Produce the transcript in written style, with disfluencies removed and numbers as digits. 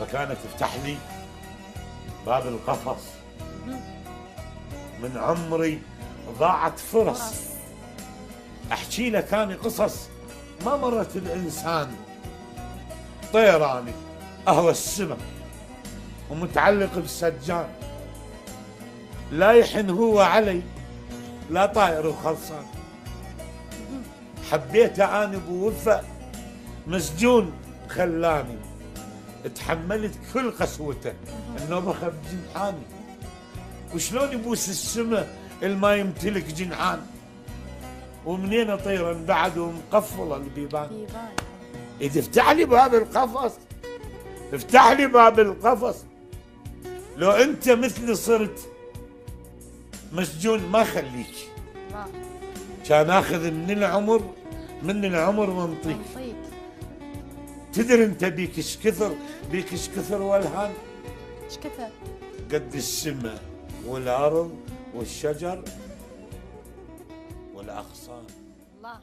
فكانت تفتح لي باب القفص. من عمري ضاعت فرص احكي لك اني قصص ما مرت الانسان. طيراني اهوى السما ومتعلق بسجان، لا يحن هو علي لا طائر وخلصان. حبيته اني بوفا مسجون خلاني، تحملت كل قسوته النوبخه بجنحاني. وشلون يبوس السما الما يمتلك جنحان، ومنين اطير بعد ومقفله البيبان. اذا افتح لي باب القفص، افتح لي باب القفص. لو انت مثلي صرت مسجون ما خليك، كان اخذ من العمر وانطيك. تدري انت بيك ايش كثر والهان؟ ايش كثر؟ قد السماء والارض والشجر والاغصان. الله.